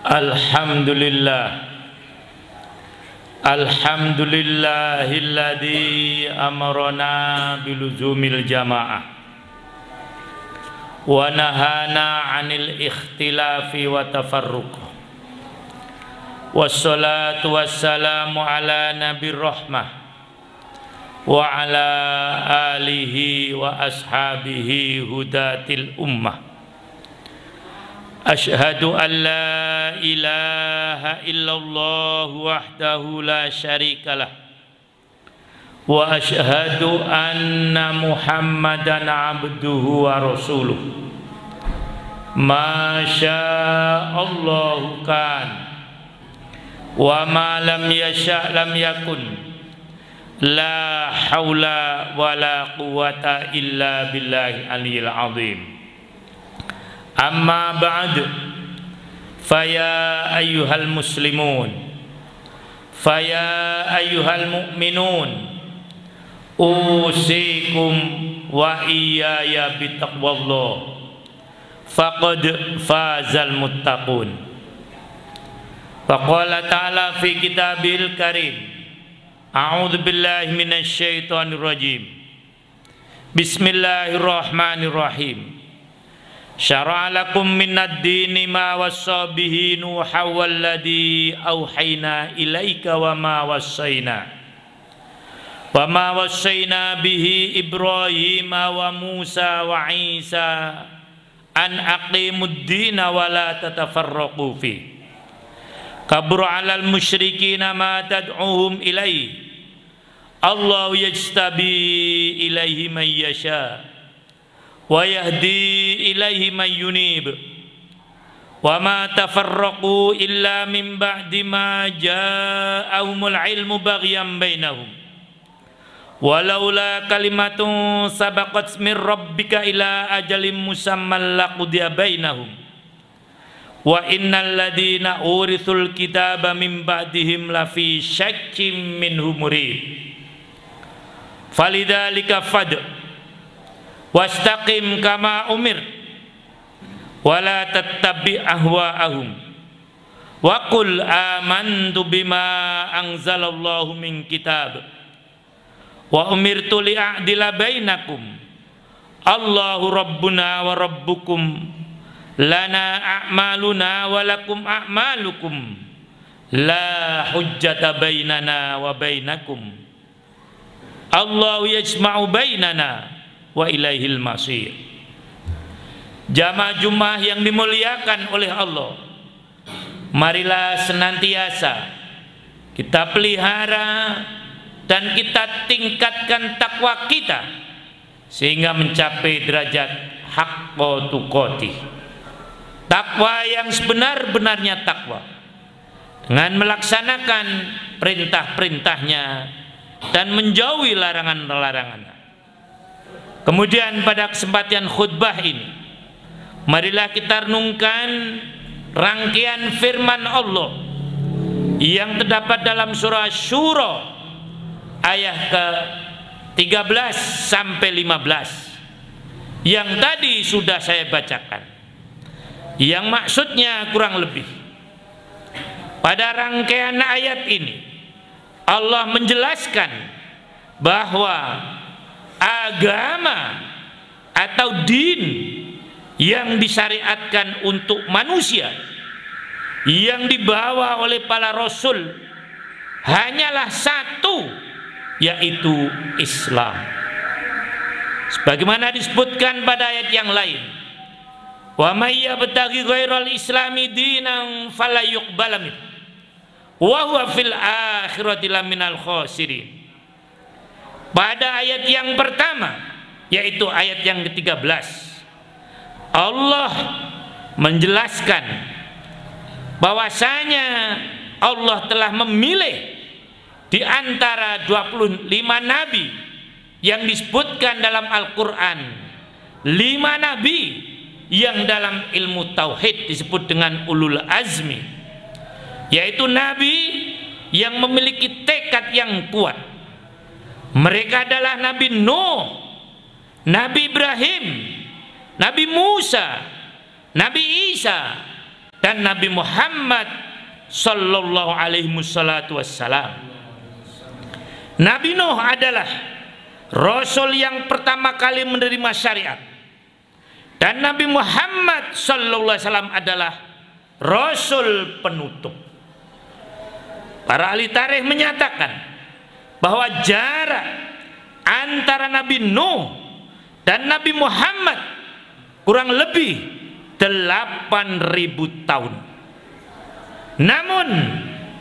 Alhamdulillah. Alhamdulillahilladzi amarana biluzumil jamaah wa nahana 'anil ikhtilafi wa tafarruq. Wassalatu wassalamu ala nabiyir rahmah wa ala alihi wa ashabihi hudatil ummah. Asyhadu an la ilaha illallah wahdahu la syarikalah wa asyhadu anna Muhammadan abduhu wa rasuluh. Ma sya'allahu kan wa ma lam yasha' lam yakun. La haula wa la quwata illa billahi aliyil azim. Amma ba'd, faya ayyuhal muslimun, faya ayyuhal mu'minun, usikum wa iyaya bitaqwallah, faqad fazal muttaqun. Faqala ta'ala fi kitabil karim, a'udzu billahi minasy syaithanir rajim. Bismillahirrahmanirrahim. Syara'a lakum minad dini ma wassa bihi Nuha walladzi auhayna ilaika wa ma wassayna bihi Ibrahim wa Musa wa Isa an aqimud dina wa la tatafarraqu fi. Kabura 'alal musyrikina ma tad'uhum ilaihi. Allahu yajtabi ilaihi man yasha wa yahdi ilaihi man yunib wa ma tafarraqu illa min ba'di ma ja'ahumul ilmu baghyan bainahum walaula kalimatun sabaqat min rabbika ila ajalin musamman laqudiya bainahum wa innal ladina urithul kitaba min ba'dihim lafi syakkim minhu murib. Falidzalika wastaqim kama umir wala tattabi ahwa'ahum wa qul amantu bima anzalallahu min kitab wa umirtu li'adila bainakum Allahu rabbuna wa rabbukum lana a'maluna wa lakum a'malukum la hujjata bainana wa bainakum Allahu yajma'u bainana wa ilaihil masir. Jamaah Jumat yang dimuliakan oleh Allah, marilah senantiasa kita pelihara dan kita tingkatkan takwa kita sehingga mencapai derajat haqqa tuqatih, takwa yang sebenar-benarnya takwa, dengan melaksanakan perintah-perintahnya dan menjauhi larangan-larangannya. Kemudian pada kesempatan khutbah ini, marilah kita renungkan rangkaian firman Allah yang terdapat dalam surah Syura ayat ke-13 sampai 15 yang tadi sudah saya bacakan, yang maksudnya kurang lebih pada rangkaian ayat ini Allah menjelaskan bahwa agama atau din yang disyariatkan untuk manusia yang dibawa oleh para rasul hanyalah satu, yaitu Islam. Sebagaimana disebutkan pada ayat yang lain, wa may yabtaghi ghairal islami dinan fala yuqbal minhu wa huwa fil akhirati laminal khasirin. Pada ayat yang pertama, yaitu ayat yang ke-13, Allah menjelaskan bahwasanya Allah telah memilih di antara 25 nabi yang disebutkan dalam Al-Quran, 5 nabi yang dalam ilmu tauhid disebut dengan ulul azmi, yaitu nabi yang memiliki tekad yang kuat. Mereka adalah Nabi Nuh, Nabi Ibrahim, Nabi Musa, Nabi Isa, dan Nabi Muhammad sallallahu alaihi wasallam. Nabi Nuh adalah rasul yang pertama kali menerima syariat, dan Nabi Muhammad sallallahu alaihi wasallam adalah rasul penutup. Para ahli tarikh menyatakan bahwa jarak antara Nabi Nuh dan Nabi Muhammad kurang lebih 8.000 tahun. Namun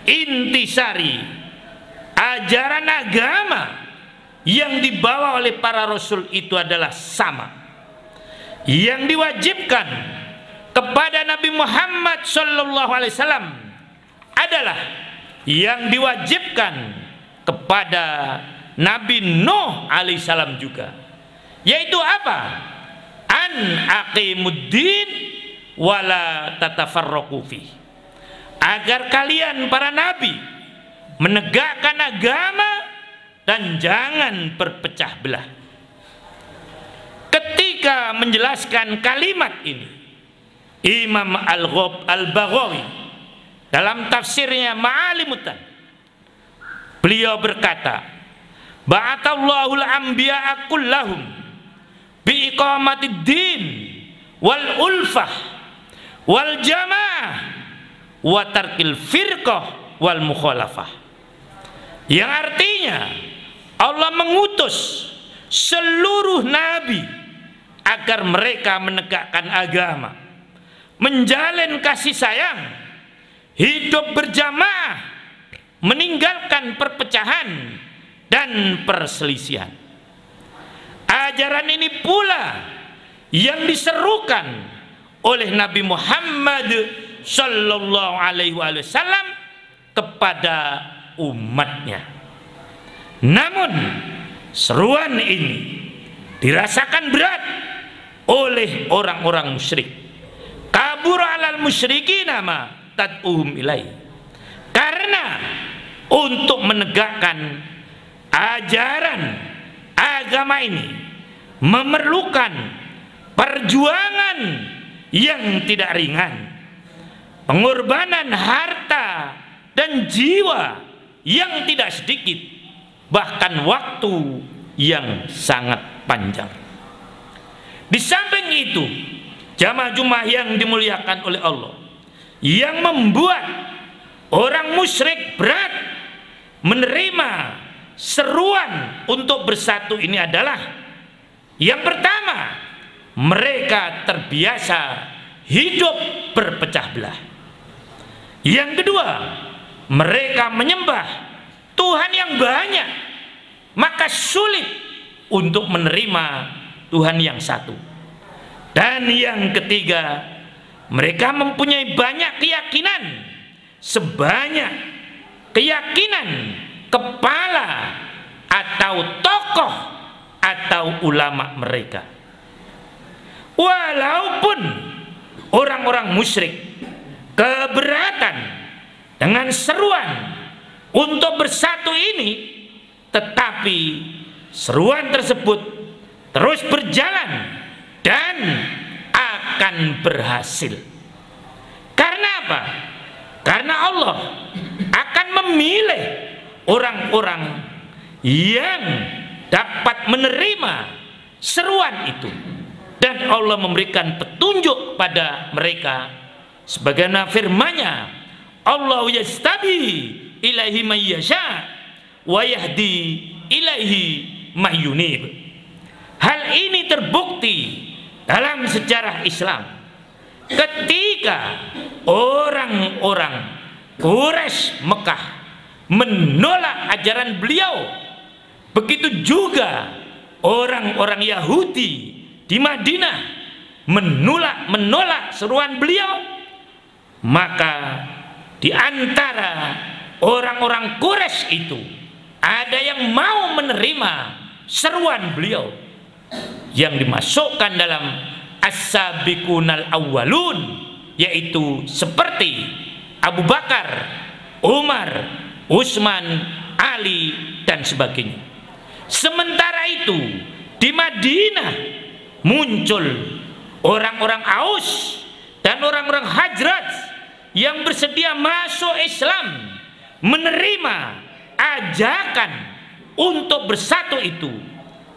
intisari ajaran agama yang dibawa oleh para rasul itu adalah sama. Yang diwajibkan kepada Nabi Muhammad sallallahu alaihi wasallam adalah yang diwajibkan kepada Nabi Nuh alaihissalam juga, yaitu apa? An aqimuddin wala tatafarraqu fi. Agar kalian para nabi menegakkan agama dan jangan berpecah belah. Ketika menjelaskan kalimat ini, Imam Al-Baghawi dalam tafsirnya Ma'alimut Tanzil, beliau berkata, ba'atallahul anbiya'a kullahum biiqamatid din wal ulfah wal jamaah wa tarkil firqah wal mukhalafah. Yang artinya Allah mengutus seluruh nabi agar mereka menegakkan agama, menjalin kasih sayang, hidup berjamaah, meninggalkan perpecahan dan perselisihan. Ajaran ini pula yang diserukan oleh Nabi Muhammad sallallahu alaihi wasallam kepada umatnya. Namun seruan ini dirasakan berat oleh orang-orang musyrik. Kabur alal musyrikin ma tad'uhum ilai. Karena untuk menegakkan ajaran agama ini memerlukan perjuangan yang tidak ringan, pengorbanan harta dan jiwa yang tidak sedikit, bahkan waktu yang sangat panjang. Di samping itu, jamaah Jumat yang dimuliakan oleh Allah, yang membuat orang musyrik berat menerima seruan untuk bersatu ini adalah, yang pertama, mereka terbiasa hidup berpecah belah. Yang kedua, mereka menyembah Tuhan yang banyak, maka sulit untuk menerima Tuhan yang satu. Dan yang ketiga, mereka mempunyai banyak keyakinan, sebanyak keyakinan kepala atau tokoh atau ulama mereka. Walaupun orang-orang musyrik keberatan dengan seruan untuk bersatu ini, tetapi seruan tersebut terus berjalan dan akan berhasil. Karena apa? Karena Allah akan memilih orang-orang yang dapat menerima seruan itu, dan Allah memberikan petunjuk pada mereka sebagaimana firman-Nya, Allah yastabi ilaihi may yasha wa yahdi ilaihi may yunib. Hal ini terbukti dalam sejarah Islam ketika orang-orang Quraisy Mekah menolak ajaran beliau. Begitu juga orang-orang Yahudi di Madinah menolak seruan beliau. Maka di antara orang-orang Quraisy itu ada yang mau menerima seruan beliau, yang dimasukkan dalam as-sabiqunal awwalun, yaitu seperti Abu Bakar, Umar, Utsman, Ali dan sebagainya. Sementara itu di Madinah muncul orang-orang Aus dan orang-orang Hajraj yang bersedia masuk Islam, menerima ajakan untuk bersatu itu,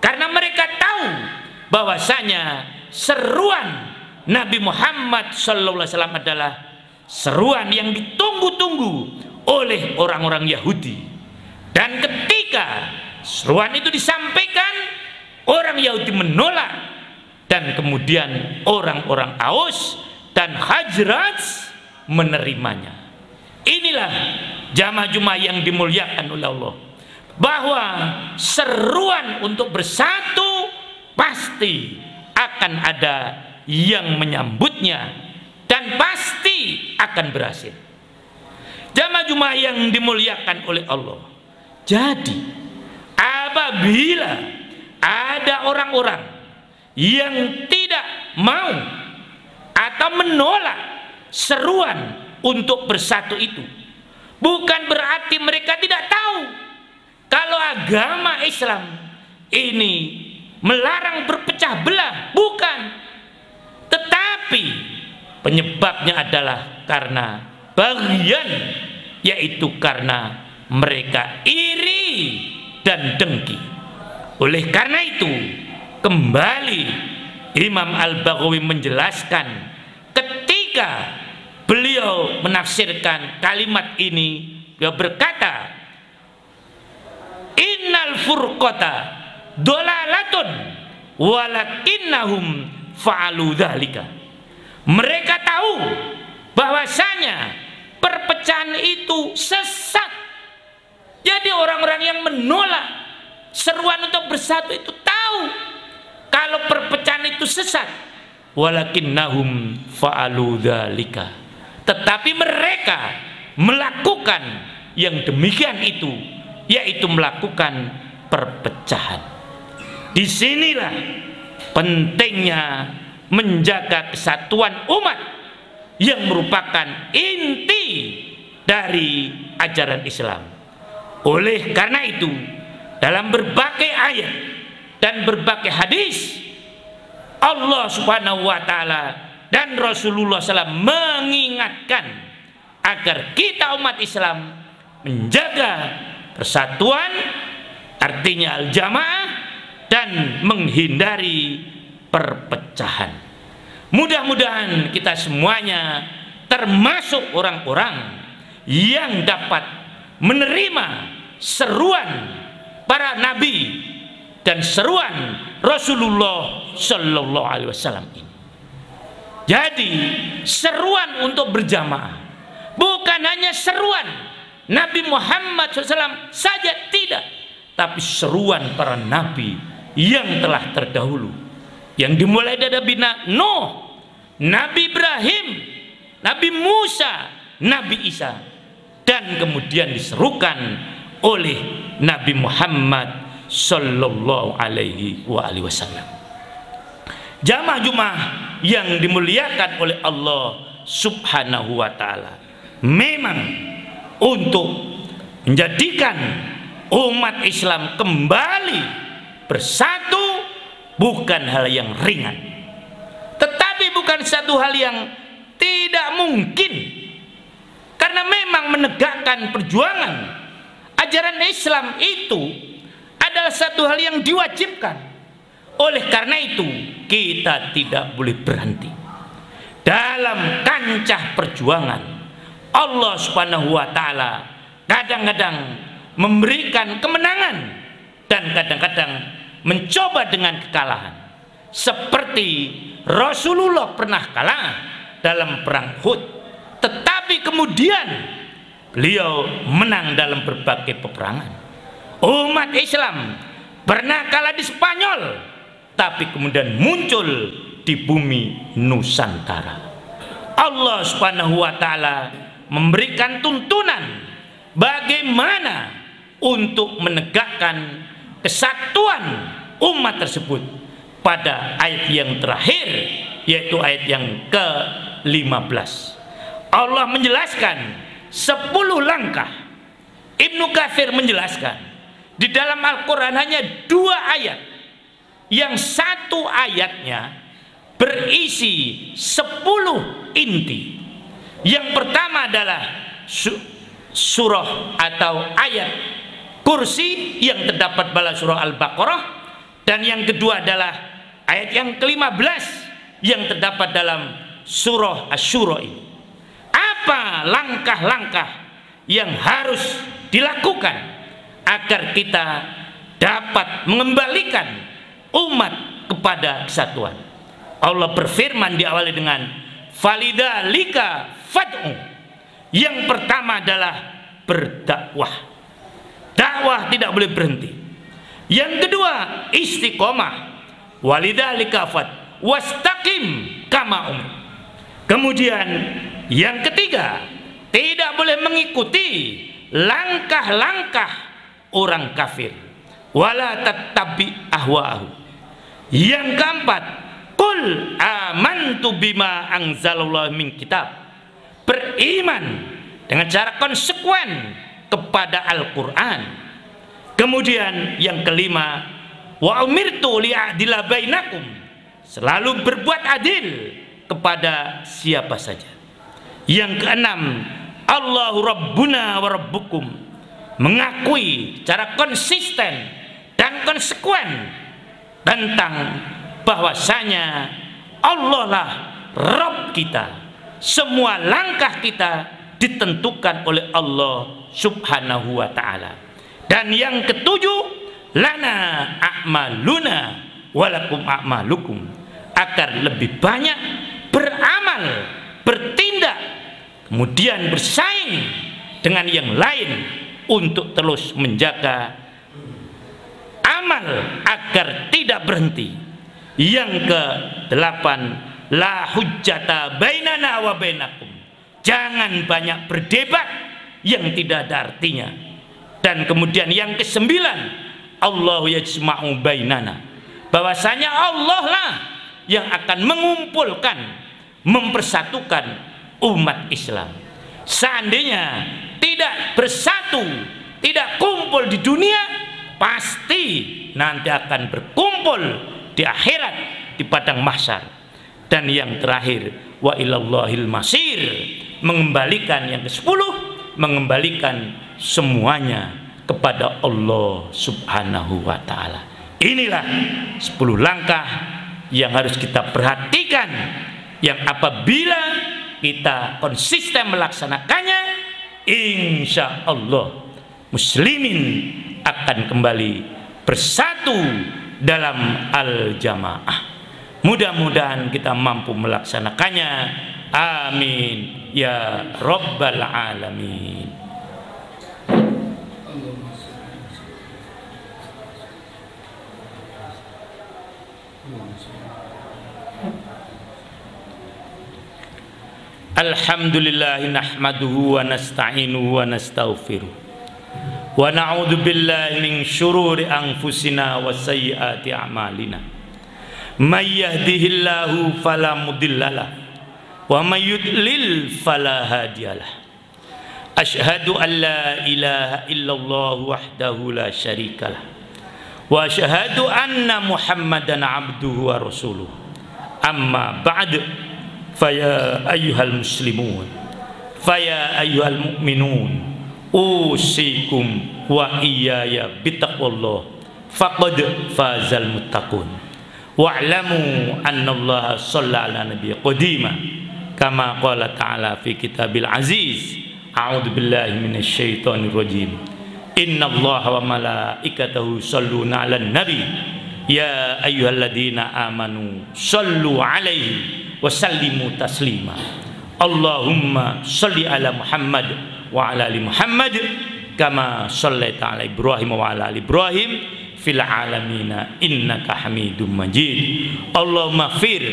karena mereka tahu bahwasanya seruan Nabi Muhammad SAW adalah seruan yang ditunggu-tunggu oleh orang-orang Yahudi. Dan ketika seruan itu disampaikan, orang Yahudi menolak, dan kemudian orang-orang Aus dan Hajraj menerimanya. Inilah jamaah Jumat yang dimuliakan oleh Allah, bahwa seruan untuk bersatu pasti akan ada yang menyambutnya dan pasti akan berhasil. Jamaah Jumat yang dimuliakan oleh Allah, jadi apabila ada orang-orang yang tidak mau atau menolak seruan untuk bersatu itu, bukan berarti mereka tidak tahu kalau agama Islam ini melarang berpecah belah, bukan. Tetapi penyebabnya adalah karena bagian, yaitu karena mereka iri dan dengki. Oleh karena itu, kembali Imam Al-Baghawi menjelaskan ketika beliau menafsirkan kalimat ini, beliau berkata, innal furqata dolalatun walakinnahum fa'alu dzalika. Mereka tahu bahwasanya perpecahan itu sesat. Jadi orang-orang yang menolak seruan untuk bersatu itu tahu kalau perpecahan itu sesat. Walakinnahum fa'alu dzalika. Tetapi mereka melakukan yang demikian itu, yaitu melakukan perpecahan. Disinilah pentingnya menjaga kesatuan umat yang merupakan inti dari ajaran Islam. Oleh karena itu, dalam berbagai ayat dan berbagai hadis, Allah Subhanahu wa Ta'ala dan Rasulullah SAW mengingatkan agar kita umat Islam menjaga persatuan, artinya al-jamaah, dan menghindari perpecahan. Mudah-mudahan kita semuanya termasuk orang-orang yang dapat menerima seruan para nabi dan seruan Rasulullah Sallallahu Alaihi Wasallam ini. Jadi seruan untuk berjamaah bukan hanya seruan Nabi Muhammad SAW saja, tidak, tapi seruan para nabi yang telah terdahulu, yang dimulai dari Nabi Nuh, Nabi Ibrahim, Nabi Musa, Nabi Isa, dan kemudian diserukan oleh Nabi Muhammad Sallallahu Alaihi Wasallam. Jamaah Jumat yang dimuliakan oleh Allah Subhanahu wa Ta'ala, memang untuk menjadikan umat Islam kembali bersatu bukan hal yang ringan, tetapi bukan satu hal yang tidak mungkin, karena memang menegakkan perjuangan ajaran Islam itu adalah satu hal yang diwajibkan. Oleh karena itu, kita tidak boleh berhenti dalam kancah perjuangan. Allah Subhanahu wa Ta'ala kadang-kadang memberikan kemenangan dan kadang-kadang mencoba dengan kekalahan. Seperti Rasulullah pernah kalah dalam perang Uhud, tetapi kemudian beliau menang dalam berbagai peperangan. Umat Islam pernah kalah di Spanyol, tapi kemudian muncul di bumi Nusantara. Allah Subhanahu wa Ta'ala memberikan tuntunan bagaimana untuk menegakkan kesatuan umat tersebut pada ayat yang terakhir, yaitu ayat yang ke-15. Allah menjelaskan 10 langkah. Ibnu Katsir menjelaskan di dalam Al-Quran hanya 2 ayat, yang satu ayatnya berisi 10 inti. Yang pertama adalah surah atau ayat kursi yang terdapat pada surah Al-Baqarah, dan yang kedua adalah ayat yang ke-15 yang terdapat dalam surah Asy-Syura ini. Apa langkah-langkah yang harus dilakukan agar kita dapat mengembalikan umat kepada kesatuan? Allah berfirman diawali dengan falidzalika fad'u. Yang pertama adalah berdakwah. Dakwah tidak boleh berhenti. Yang kedua istiqomah. Walidzalika fad wastaqim kama umir. Kemudian yang ketiga, tidak boleh mengikuti langkah-langkah orang kafir. Wala tattabi ahwa'ahu. Yang keempat, qul amantu bima anzalallahu min kitab. Beriman dengan cara konsekuen kepada Al-Quran. Kemudian yang kelima, wa umirtu li'adila bainakum. Selalu berbuat adil kepada siapa saja. Yang keenam, Allahu Rabbuna wa Rabbukum. Mengakui cara konsisten dan konsekuen tentang bahwasanya Allah lah Rabb kita. Semua langkah kita ditentukan oleh Allah Subhanahu wa ta'ala. Dan yang ketujuh, lana a'maluna walakum a'malukum. Agar lebih banyak beramal, bertindak, kemudian bersaing dengan yang lain untuk terus menjaga amal agar tidak berhenti. Yang ke-8, la hujjata bainana wa bainakum. Jangan banyak berdebat yang tidak ada artinya. Dan kemudian yang ke-9, Allahu yajma'u bainana. Bahwasanya Allah lah yang akan mengumpulkan, mempersatukan umat Islam. Seandainya tidak bersatu, tidak kumpul di dunia, pasti nanti akan berkumpul di akhirat, di padang mahsyar. Dan yang terakhir, wa ilallahil masir. Mengembalikan yang ke-10, mengembalikan semuanya kepada Allah Subhanahu wa ta'ala. Inilah 10 langkah yang harus kita perhatikan, yang apabila kita konsisten melaksanakannya, insya Allah muslimin akan kembali bersatu dalam al-jamaah. Mudah-mudahan kita mampu melaksanakannya. Amin ya rabbal alamin. Alhamdulillah nahmaduhu wa nasta'inuhu wa nastaghfiruh wa na'udzu billahi min syururi anfusina wa sayyiati a'malina. May yahdihillahu fala mudhillalah wa may yudlil fala hadiyalah. Asyhadu an la ilaha illallah wahdahu la syarikalah wa asyhadu anna Muhammadan abduhu wa rasuluh. Amma ba'd. Faya ayyuhal muslimun, faya ayyuhal mu'minun, usikum wa iyaya bitaqwallah, faqad fazal muttaqun. Wa'lamu annallaha shalla ala nabiyyi qadima kama qala ta'ala fi kitabil aziz. A'udzu billahi minasy syaithanir rajim. Innallaha wa malaikatahu shalluna 'alan nabi ya ayyuhalladzina amanu shallu 'alaihi wasallimu taslima. Allahumma sholli ala Muhammad wa ala ali Muhammad kama shallaita ala Ibrahim wa ala ali Ibrahim fil alamina innaka Hamidum Majid. Allahumma fir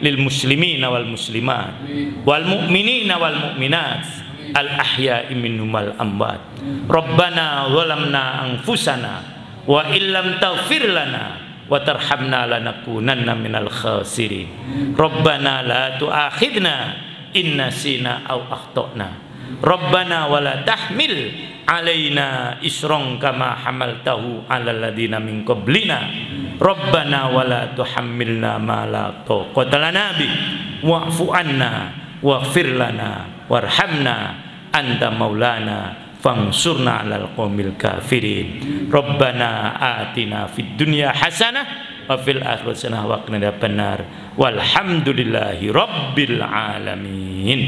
lil muslimina wal muslimat wal mu'minina wal mu'minat al ahya'i minhum wal amwat. Rabbana zalamna anfusana wa illam taghfir lana wa tarhamna lanakunanna minal khasirin. Rabbana la tu'akhidna in nasina aw akhtana. Rabbana wala tahmil alaina isron kama hamaltahu alal ladina min qablina. Rabbana wala tuhammilna ma la taqata lana bi wa'fu anna waghfir lana warhamna anta maulana fansurna 'alal qaumil kafirin. Rabbana atina fid dunya hasanah wa fil akhirati hasanah wa qina adzabannar. Walhamdulillahi rabbil alamin.